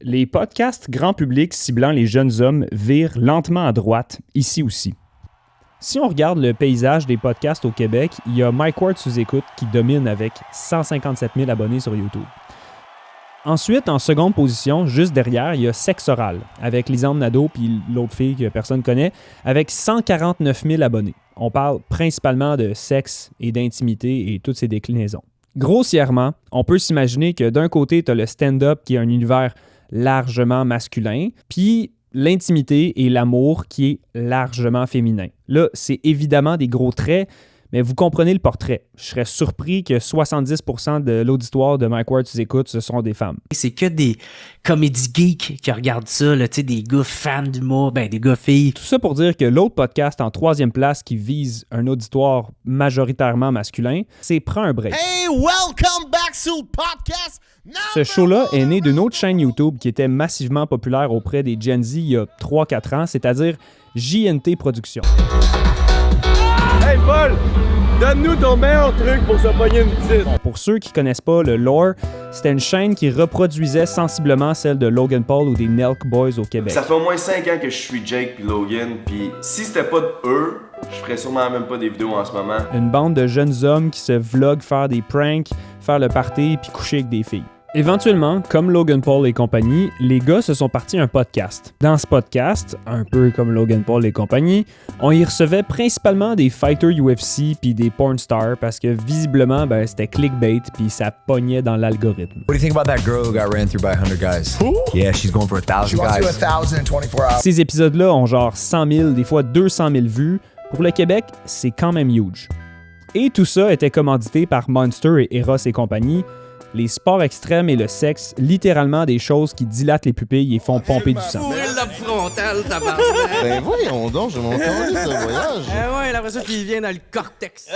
Les podcasts grand public ciblant les jeunes hommes virent lentement à droite, ici aussi. Si on regarde le paysage des podcasts au Québec, il y a Mike Ward sous écoute qui domine avec 157 000 abonnés sur YouTube. Ensuite, en seconde position, juste derrière, il y a Sexe Oral, avec Lisanne Nadeau puis l'autre fille que personne connaît, avec 149 000 abonnés. On parle principalement de sexe et d'intimité et toutes ses déclinaisons. Grossièrement, on peut s'imaginer que d'un côté, tu as le stand-up qui est un univers largement masculin, puis l'intimité et l'amour qui est largement féminin. Là, c'est évidemment des gros traits, mais vous comprenez le portrait. Je serais surpris que 70% de l'auditoire de Mike Ward sous écoute, ce sont des femmes. C'est que des comédie geeks qui regardent ça, là, des gars fans d'humour, des gars filles. Tout ça pour dire que l'autre podcast en troisième place qui vise un auditoire majoritairement masculin, c'est Prends un break. Hey, welcome back to the podcast! Ce show-là est né d'une autre chaîne YouTube qui était massivement populaire auprès des Gen Z il y a 3-4 ans, c'est-à-dire JNT Productions. Hey Paul, donne-nous ton meilleur truc pour se pogner une petite. Bon, pour ceux qui connaissent pas le lore, c'était une chaîne qui reproduisait sensiblement celle de Logan Paul ou des Nelk Boys au Québec. Ça fait au moins 5 ans que je suis Jake puis Logan, puis si c'était pas eux, je ferais sûrement même pas des vidéos en ce moment. Une bande de jeunes hommes qui se vloguent faire des pranks, faire le party puis coucher avec des filles. Éventuellement, comme Logan Paul et compagnie, les gars se sont partis un podcast. Dans ce podcast, un peu comme Logan Paul et compagnie, on y recevait principalement des fighters UFC puis des porn stars parce que visiblement, c'était clickbait puis ça pognait dans l'algorithme. What do you think about that girl who got ran through by 100 guys? Who? Yeah, she's going for 1,000 She wants to do guys. 1,000 in 24 hours. Ces épisodes-là ont genre 100 000, des fois 200 000 vues. Pour le Québec, c'est quand même huge. Et tout ça était commandité par Monster et Eros et compagnie. Les sports extrêmes et le sexe, littéralement des choses qui dilatent les pupilles et font pomper du sang. Fourrer le lobe frontal, tabarnak. Ben voyons donc, je m'entends ce voyage. Ouais, l'impression qu'il vient dans le cortex.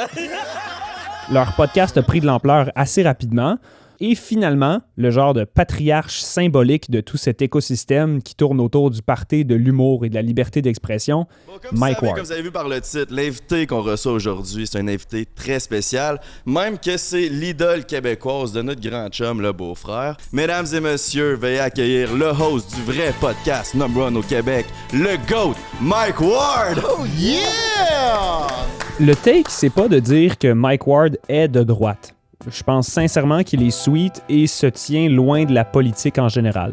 Leur podcast a pris de l'ampleur assez rapidement. Et finalement, le genre de patriarche symbolique de tout cet écosystème qui tourne autour du party de l'humour et de la liberté d'expression, Mike Ward. Comme vous avez vu par le titre, l'invité qu'on reçoit aujourd'hui, c'est un invité très spécial, même que c'est l'idole québécoise de notre grand chum, le beau-frère. Mesdames et messieurs, veuillez accueillir le host du vrai podcast number one au Québec, le GOAT, Mike Ward! Oh yeah! Le take, c'est pas de dire que Mike Ward est de droite. Je pense sincèrement qu'il est sweet et se tient loin de la politique en général.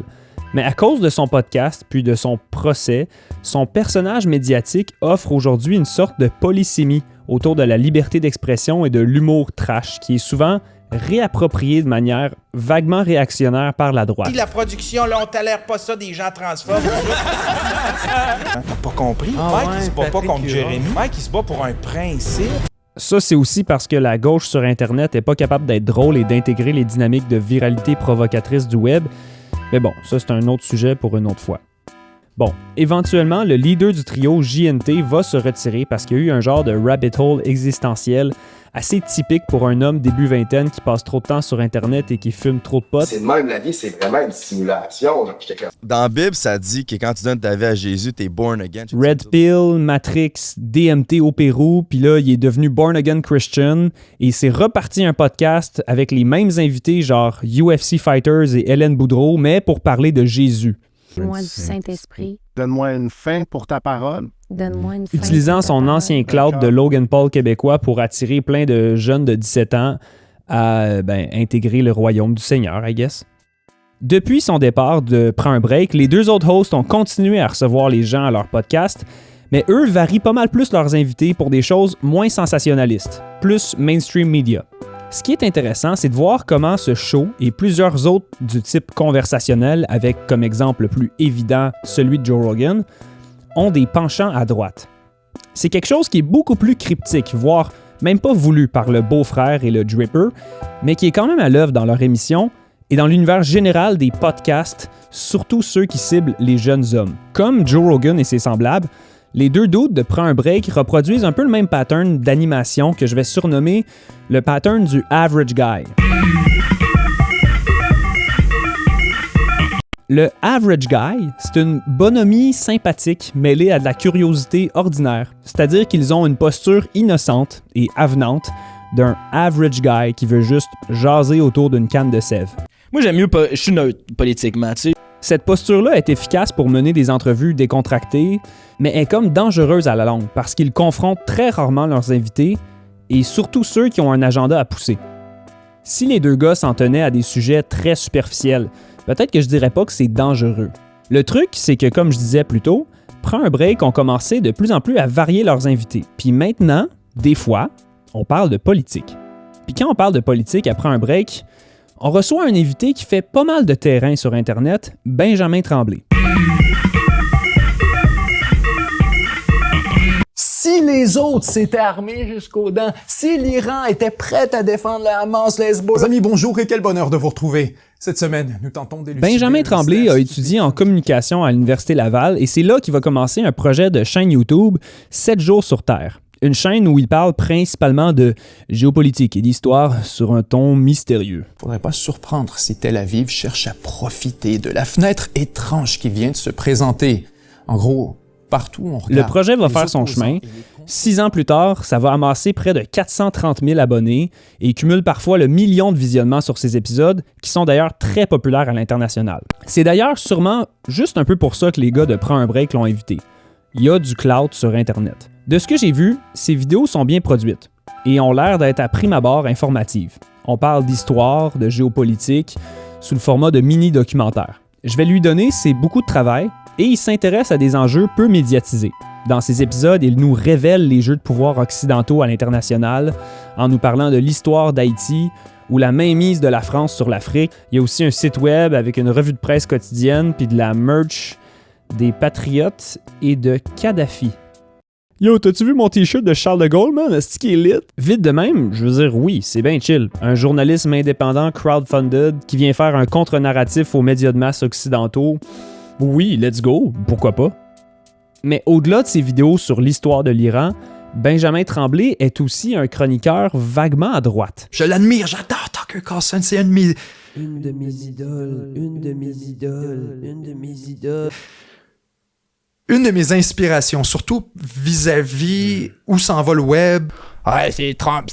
Mais à cause de son podcast, puis de son procès, son personnage médiatique offre aujourd'hui une sorte de polysémie autour de la liberté d'expression et de l'humour trash, qui est souvent réapproprié de manière vaguement réactionnaire par la droite. La production, là, on tolère pas ça des gens transphobes. T'as pas compris? Mike, il se bat pas contre Jérémy. Mike, il se bat pour un principe. Ça, c'est aussi parce que la gauche sur Internet n'est pas capable d'être drôle et d'intégrer les dynamiques de viralité provocatrice du web. Mais bon, ça, c'est un autre sujet pour une autre fois. Bon, éventuellement, le leader du trio, JNT, va se retirer parce qu'il y a eu un genre de rabbit hole existentiel assez typique pour un homme début vingtaine qui passe trop de temps sur Internet et qui fume trop de potes. C'est de même, la vie, c'est vraiment une simulation. Dans la Bible, ça dit que quand tu donnes ta vie à Jésus, t'es born again. Red Pill, Matrix, DMT au Pérou, puis là, il est devenu Born Again Christian et c'est reparti un podcast avec les mêmes invités, genre UFC Fighters et Hélène Boudreau, mais pour parler de Jésus. Donne-moi du Saint-Esprit. Donne-moi une fin pour ta parole. Donne-moi une fin. Utilisant son ancien cloud de Logan Paul québécois pour attirer plein de jeunes de 17 ans à intégrer le royaume du Seigneur, I guess. Depuis son départ de Prends un break, les deux autres hosts ont continué à recevoir les gens à leur podcast, mais eux varient pas mal plus leurs invités pour des choses moins sensationnalistes, plus mainstream media. Ce qui est intéressant, c'est de voir comment ce show et plusieurs autres du type conversationnel, avec comme exemple le plus évident celui de Joe Rogan, ont des penchants à droite. C'est quelque chose qui est beaucoup plus cryptique, voire même pas voulu par le beau-frère et le dripper, mais qui est quand même à l'œuvre dans leur émission et dans l'univers général des podcasts, surtout ceux qui ciblent les jeunes hommes. Comme Joe Rogan et ses semblables, les deux dudes de Prends un break reproduisent un peu le même pattern d'animation que je vais surnommer le pattern du average guy. Le average guy, c'est une bonhomie sympathique mêlée à de la curiosité ordinaire, c'est-à-dire qu'ils ont une posture innocente et avenante d'un average guy qui veut juste jaser autour d'une canne de sève. Moi, j'aime mieux, je suis neutre politiquement, tu sais. Cette posture-là est efficace pour mener des entrevues décontractées, mais est comme dangereuse à la longue parce qu'ils confrontent très rarement leurs invités et surtout ceux qui ont un agenda à pousser. Si les deux gars s'en tenaient à des sujets très superficiels, peut-être que je dirais pas que c'est dangereux. Le truc, c'est que comme je disais plus tôt, Prends un break ont commencé de plus en plus à varier leurs invités. Puis maintenant, des fois, on parle de politique. Puis quand on parle de politique après un break, on reçoit un invité qui fait pas mal de terrain sur Internet, Benjamin Tremblay. Si les autres s'étaient armés jusqu'aux dents, si l'Iran était prêt à défendre le Hamas, le Hezbollah... Amis, bonjour et quel bonheur de vous retrouver. Cette semaine, nous tentons d'élucider... Benjamin Tremblay a étudié en communication à l'Université Laval et c'est là qu'il va commencer un projet de chaîne YouTube 7 jours sur Terre. Une chaîne où il parle principalement de géopolitique et d'histoire sur un ton mystérieux. Faudrait pas se surprendre si Tel Aviv cherche à profiter de la fenêtre étrange qui vient de se présenter. En gros, partout on regarde... Le projet va faire son chemin. 6 ans plus tard, ça va amasser près de 430 000 abonnés et cumule parfois le million de visionnements sur ces épisodes, qui sont d'ailleurs très populaires à l'international. C'est d'ailleurs sûrement juste un peu pour ça que les gars de Prends un break l'ont invité. Il y a du clout sur Internet. De ce que j'ai vu, ces vidéos sont bien produites et ont l'air d'être à prime abord informatives. On parle d'histoire, de géopolitique, sous le format de mini-documentaire. Je vais lui donner, c'est beaucoup de travail et il s'intéresse à des enjeux peu médiatisés. Dans ces épisodes, il nous révèle les jeux de pouvoir occidentaux à l'international en nous parlant de l'histoire d'Haïti ou la mainmise de la France sur l'Afrique. Il y a aussi un site web avec une revue de presse quotidienne puis de la merch des Patriotes et de Kadhafi. Yo, t'as-tu vu mon t-shirt de Charles de Gaulle, man? Est-ce qu'il est lit? Vite de même, je veux dire, oui, c'est bien chill. Un journalisme indépendant crowdfunded qui vient faire un contre-narratif aux médias de masse occidentaux. Oui, let's go, pourquoi pas? Mais au-delà de ses vidéos sur l'histoire de l'Iran, Benjamin Tremblay est aussi un chroniqueur vaguement à droite. Je l'admire, j'adore Tucker Carlson, c'est une de mes idoles, une de mes idoles, une de mes idoles. Une de mes inspirations, surtout vis-à-vis où s'en va le web. Ouais, c'est Trump.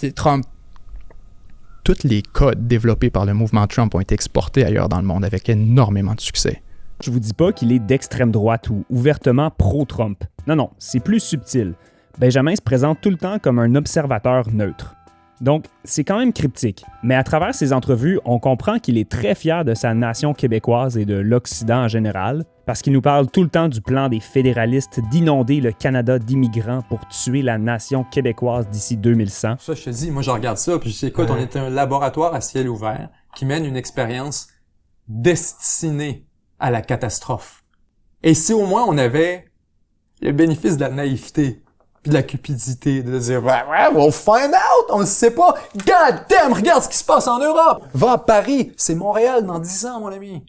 Tous les codes développés par le mouvement Trump ont été exportés ailleurs dans le monde avec énormément de succès. Je vous dis pas qu'il est d'extrême droite ou ouvertement pro-Trump. Non, c'est plus subtil. Benjamin se présente tout le temps comme un observateur neutre. Donc, c'est quand même cryptique. Mais à travers ses entrevues, on comprend qu'il est très fier de sa nation québécoise et de l'Occident en général, parce qu'il nous parle tout le temps du plan des fédéralistes d'inonder le Canada d'immigrants pour tuer la nation québécoise d'ici 2100. Ça, je te dis, moi je regarde ça, puis je dis, écoute, on est un laboratoire à ciel ouvert qui mène une expérience destinée à la catastrophe. Et si au moins on avait le bénéfice de la naïveté, puis de la cupidité, de dire « Ouais, we'll find out, on ne sait pas. God damn, regarde ce qui se passe en Europe. Va à Paris, c'est Montréal dans 10 ans, mon ami. »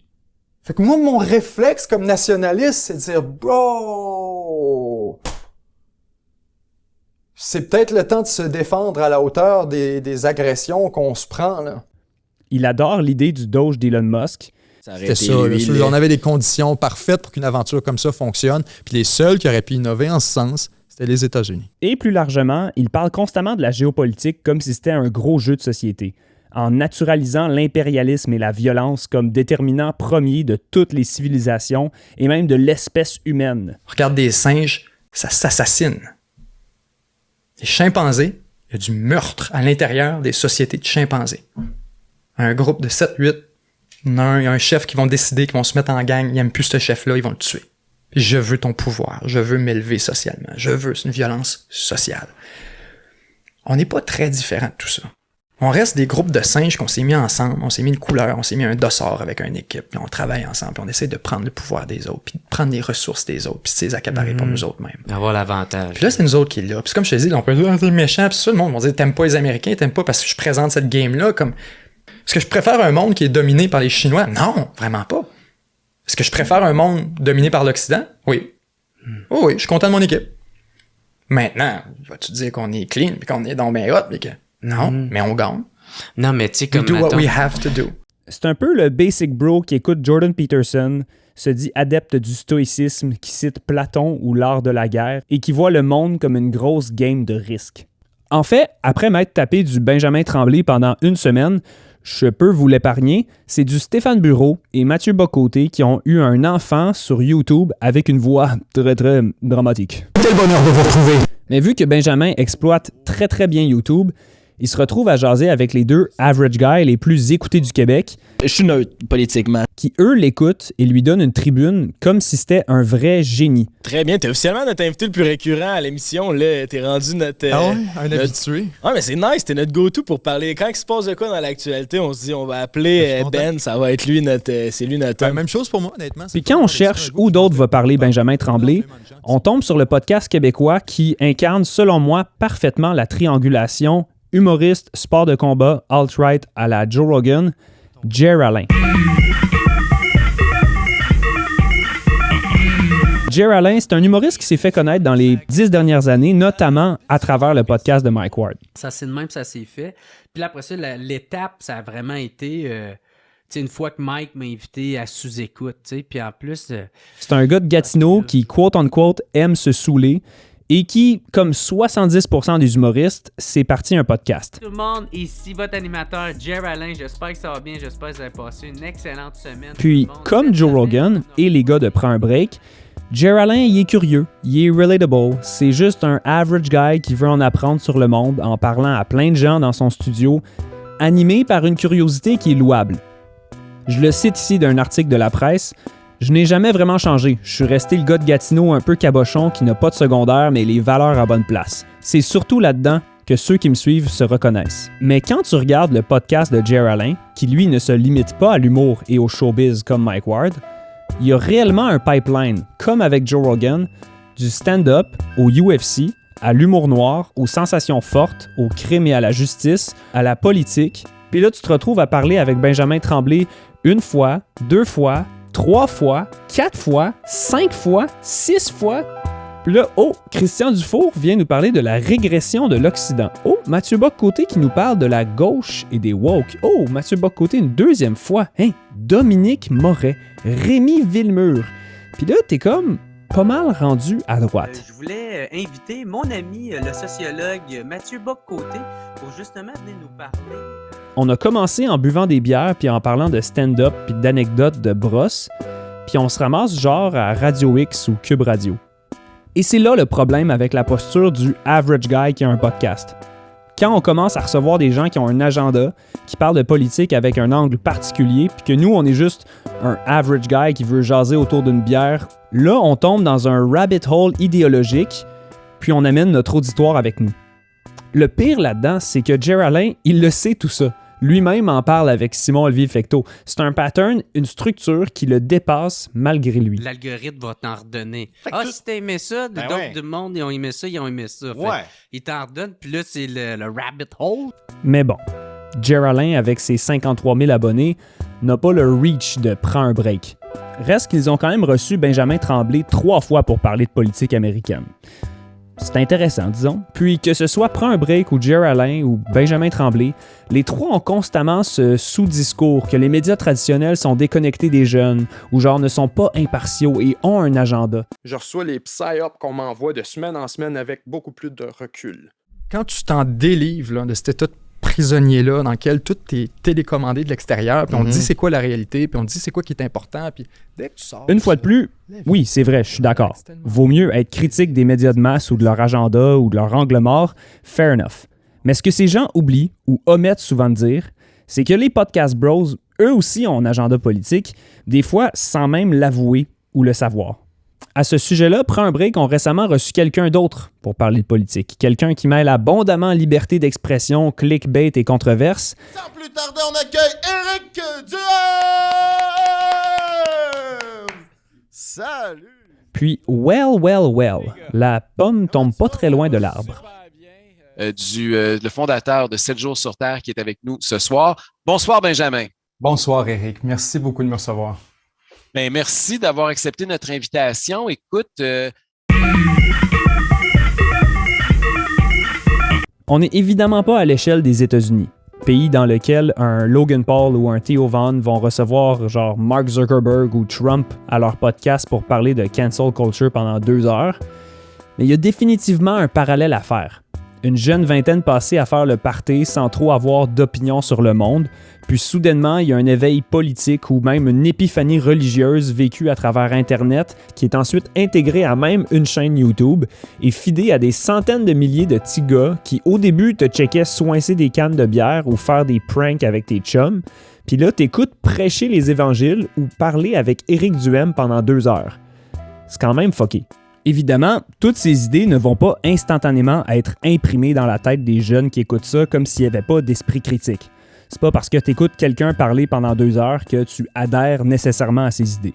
Fait que moi, mon réflexe comme nationaliste, c'est de dire « Bro, c'est peut-être le temps de se défendre à la hauteur des agressions qu'on se prend, là. » Il adore l'idée du Doge d'Elon Musk. C'était ça, on avait des conditions parfaites pour qu'une aventure comme ça fonctionne, puis les seuls qui auraient pu innover en ce sens, c'était les États-Unis. Et plus largement, il parle constamment de la géopolitique comme si c'était un gros jeu de société, en naturalisant l'impérialisme et la violence comme déterminant premier de toutes les civilisations et même de l'espèce humaine. Regarde des singes, ça s'assassine. Les chimpanzés, il y a du meurtre à l'intérieur des sociétés de chimpanzés. Un groupe de 7-8, il y a un chef qui vont décider, qui vont se mettre en gang, ils n'aiment plus ce chef-là, ils vont le tuer. Je veux ton pouvoir, je veux m'élever socialement, c'est une violence sociale. On n'est pas très différents de tout ça. On reste des groupes de singes qu'on s'est mis ensemble, on s'est mis une couleur, on s'est mis un dossard avec une équipe, puis on travaille ensemble, puis on essaie de prendre le pouvoir des autres, puis de prendre les ressources des autres, puis de les accaparer pour nous autres mêmes. Avoir l'avantage. Puis là, c'est nous autres qui est là. Puis comme je te dis, on peut dire, t'es méchant, puis ça, le monde va dire, t'aimes pas les Américains, t'aimes pas parce que je présente cette game-là comme... Est-ce que je préfère un monde qui est dominé par les Chinois? Non, vraiment pas. Est-ce que je préfère un monde dominé par l'Occident? Oui. Oh oui, je suis content de mon équipe. Maintenant, vas-tu dire qu'on est clean, puis qu'on est dans ben hot, puis que... Non, mais on gagne. Non, mais tu sais, comme... We do what we have to do. C'est un peu le basic bro qui écoute Jordan Peterson, se dit adepte du stoïcisme, qui cite Platon ou l'art de la guerre, et qui voit le monde comme une grosse game de risque. En fait, après m'être tapé du Benjamin Tremblay pendant une semaine, je peux vous l'épargner, c'est du Stéphane Bureau et Mathieu Bock-Côté qui ont eu un enfant sur YouTube avec une voix très très dramatique. Quel bonheur de vous retrouver! Mais vu que Benjamin exploite très très bien YouTube, il se retrouve à jaser avec les deux average guys les plus écoutés du Québec. Je suis neutre politiquement. Qui, eux, l'écoutent et lui donnent une tribune comme si c'était un vrai génie. Très bien, t'es officiellement notre invité le plus récurrent à l'émission. Là, t'es rendu notre... un habitué. Ouais, mais c'est nice, t'es notre go-to pour parler. Quand il se passe de quoi dans l'actualité, on se dit, on va appeler Ben, ça va être lui c'est lui notre... Même chose pour moi, honnêtement. Puis quand on cherche où d'autre va parler Benjamin Tremblay, on tombe sur le podcast québécois qui incarne, selon moi, parfaitement la triangulation humoriste, sport de combat, alt-right à la Joe Rogan, Jer Alain. Jer Alain, c'est un humoriste qui s'est fait connaître dans les 10 dernières années, notamment à travers le podcast de Mike Ward. Ça c'est de même, ça s'est fait. Puis là, après ça, l'étape, ça a vraiment été... une fois que Mike m'a invité à sous-écoute, puis en plus... C'est un gars de Gatineau qui, quote-unquote, aime se saouler et qui, comme 70% des humoristes, s'est parti un podcast. Tout le monde, ici votre animateur, Jer Alain, j'espère que ça va bien, j'espère que vous avez passé une excellente semaine. Puis, comme Joe Rogan et les gars de Prends un break, Jer Alain, il est curieux, il est relatable, c'est juste un average guy qui veut en apprendre sur le monde en parlant à plein de gens dans son studio, animé par une curiosité qui est louable. Je le cite ici d'un article de la presse. Je n'ai jamais vraiment changé. Je suis resté le gars de Gatineau un peu cabochon qui n'a pas de secondaire mais les valeurs à bonne place. C'est surtout là-dedans que ceux qui me suivent se reconnaissent. Mais quand tu regardes le podcast de Jer Alain, qui lui ne se limite pas à l'humour et au showbiz comme Mike Ward, il y a réellement un pipeline, comme avec Joe Rogan, du stand-up au UFC, à l'humour noir, aux sensations fortes, au crime et à la justice, à la politique. Puis là, tu te retrouves à parler avec Benjamin Tremblay une fois, 2 fois, 3 fois, 4 fois, 5 fois, 6 fois. Puis là, Christian Dufour vient nous parler de la régression de l'Occident. Mathieu Bock-Côté qui nous parle de la gauche et des woke. Mathieu Bock-Côté une 2e fois. Dominique Moret, Rémi Villemur. Puis là, t'es comme pas mal rendu à droite. Je voulais inviter mon ami, le sociologue Mathieu Bock-Côté, pour justement venir nous parler... On a commencé en buvant des bières puis en parlant de stand-up puis d'anecdotes de brosse, puis on se ramasse genre à Radio X ou Cube Radio. Et c'est là le problème avec la posture du average guy qui a un podcast. Quand on commence à recevoir des gens qui ont un agenda, qui parlent de politique avec un angle particulier, puis que nous, on est juste un average guy qui veut jaser autour d'une bière, là, on tombe dans un rabbit hole idéologique, puis on amène notre auditoire avec nous. Le pire là-dedans, c'est que Jer Alain, il le sait tout ça. Lui-même en parle avec Simon-Olivier Fecteau. C'est un pattern, une structure qui le dépasse malgré lui. L'algorithme va t'en redonner. Si t'as aimé ça, d'autres monde, ils ont aimé ça, il t'en redonne, puis là, c'est le rabbit hole. Mais bon, Jer Alain, avec ses 53 000 abonnés, n'a pas le reach de « Prends un break ». Reste qu'ils ont quand même reçu Benjamin Tremblay 3 fois pour parler de politique américaine. C'est intéressant, disons. Puis que ce soit Prends un break ou Jer Alain ou Benjamin Tremblay, les 3 ont constamment ce sous-discours que les médias traditionnels sont déconnectés des jeunes ou genre ne sont pas impartiaux et ont un agenda. Je reçois les psy-up qu'on m'envoie de semaine en semaine avec beaucoup plus de recul. Quand tu t'en délivres là, de cet état de prisonnier-là dans lequel tout est télécommandé de l'extérieur, puis on te dit c'est quoi la réalité, puis on te dit c'est quoi qui est important, puis dès que tu sors... Une fois de plus, oui, c'est vrai, je suis d'accord. Vaut mieux être critique des médias de masse ou de leur agenda ou de leur angle mort, fair enough. Mais ce que ces gens oublient ou omettent souvent de dire, c'est que les podcast bros, eux aussi ont un agenda politique, des fois sans même l'avouer ou le savoir. À ce sujet-là, Prends un break ont récemment reçu quelqu'un d'autre pour parler de politique. Quelqu'un qui mêle abondamment liberté d'expression, clickbait et controverse. Sans plus tarder, on accueille Éric Duhem! Salut! Puis, well, la pomme tombe pas très loin de l'arbre. Le fondateur de 7 jours sur Terre qui est avec nous ce soir. Bonsoir, Benjamin. Bonsoir, Éric. Merci beaucoup de me recevoir. Ben, merci d'avoir accepté notre invitation. Écoute, on n'est évidemment pas à l'échelle des États-Unis, pays dans lequel un Logan Paul ou un Theo Von vont recevoir genre Mark Zuckerberg ou Trump à leur podcast pour parler de cancel culture pendant 2 heures. Mais il y a définitivement un parallèle à faire. Une jeune vingtaine passée à faire le party sans trop avoir d'opinion sur le monde, puis soudainement, il y a un éveil politique ou même une épiphanie religieuse vécue à travers Internet qui est ensuite intégrée à même une chaîne YouTube et fidée à des centaines de milliers de petits gars qui, au début, te checkaient soincer des cannes de bière ou faire des pranks avec tes chums, puis là, t'écoutes prêcher les évangiles ou parler avec Éric Duhem pendant 2 heures. C'est quand même fucké. Évidemment, toutes ces idées ne vont pas instantanément être imprimées dans la tête des jeunes qui écoutent ça comme s'il n'y avait pas d'esprit critique. C'est pas parce que tu écoutes quelqu'un parler pendant 2 heures que tu adhères nécessairement à ses idées.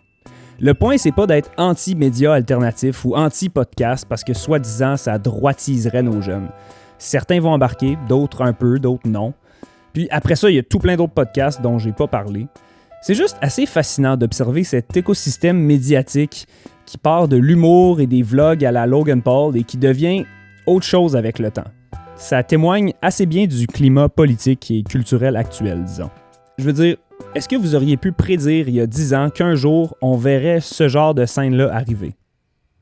Le point, c'est pas d'être anti-média alternatif ou anti-podcast parce que soi-disant, ça droitiserait nos jeunes. Certains vont embarquer, d'autres un peu, d'autres non. Puis après ça, il y a tout plein d'autres podcasts dont j'ai pas parlé. C'est juste assez fascinant d'observer cet écosystème médiatique qui part de l'humour et des vlogs à la Logan Paul et qui devient autre chose avec le temps. Ça témoigne assez bien du climat politique et culturel actuel, disons. Je veux dire, est-ce que vous auriez pu prédire il y a 10 ans qu'un jour, on verrait ce genre de scène-là arriver?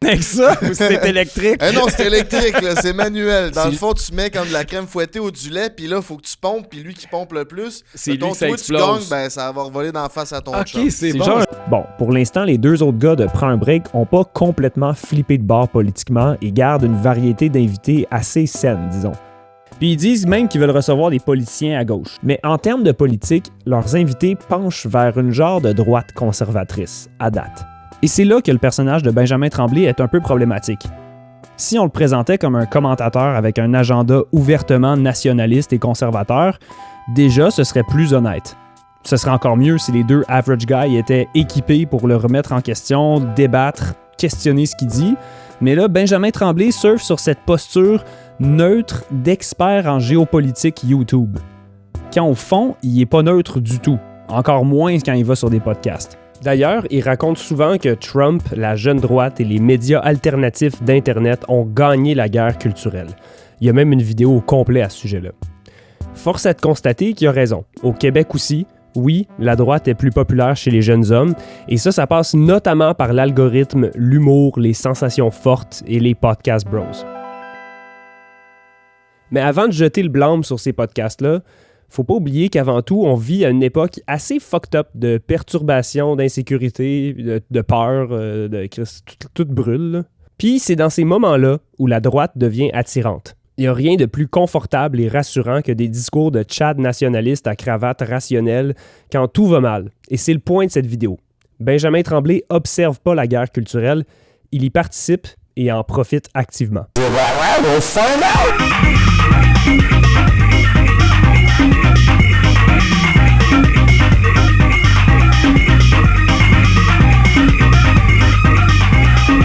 Avec ça, c'est électrique. Non, c'est électrique, là, c'est manuel. Dans le fond, tu mets comme de la crème fouettée ou du lait, puis là, il faut que tu pompes, puis lui qui pompe le plus, c'est lui que ça toi, explose. tu gagnes, ben ça va revoler d'en face à ton chum. C'est bon. Genre... Bon, pour l'instant, les 2 autres gars de Prends un break n'ont pas complètement flippé de bord politiquement et gardent une variété d'invités assez saine, disons. Puis ils disent même qu'ils veulent recevoir des politiciens à gauche. Mais en termes de politique, leurs invités penchent vers une genre de droite conservatrice, à date. Et c'est là que le personnage de Benjamin Tremblay est un peu problématique. Si on le présentait comme un commentateur avec un agenda ouvertement nationaliste et conservateur, déjà ce serait plus honnête. Ce serait encore mieux si les 2 average guys étaient équipés pour le remettre en question, débattre, questionner ce qu'il dit. Mais là, Benjamin Tremblay surfe sur cette posture neutre d'expert en géopolitique YouTube. Quand au fond, il est pas neutre du tout. Encore moins quand il va sur des podcasts. D'ailleurs, il raconte souvent que Trump, la jeune droite et les médias alternatifs d'Internet ont gagné la guerre culturelle. Il y a même une vidéo au complet à ce sujet-là. Force est de constater qu'il a raison. Au Québec aussi, oui, la droite est plus populaire chez les jeunes hommes, et ça passe notamment par l'algorithme, l'humour, les sensations fortes et les podcast bros. Mais avant de jeter le blâme sur ces podcasts-là, faut pas oublier qu'avant tout, on vit à une époque assez fucked up de perturbation, d'insécurité, de peur, tout brûle. Là. Puis c'est dans ces moments-là où la droite devient attirante. Il n'y a rien de plus confortable et rassurant que des discours de tchad nationalistes à cravate rationnelle quand tout va mal. Et c'est le point de cette vidéo. Benjamin Tremblay observe pas la guerre culturelle, il y participe et en profite activement.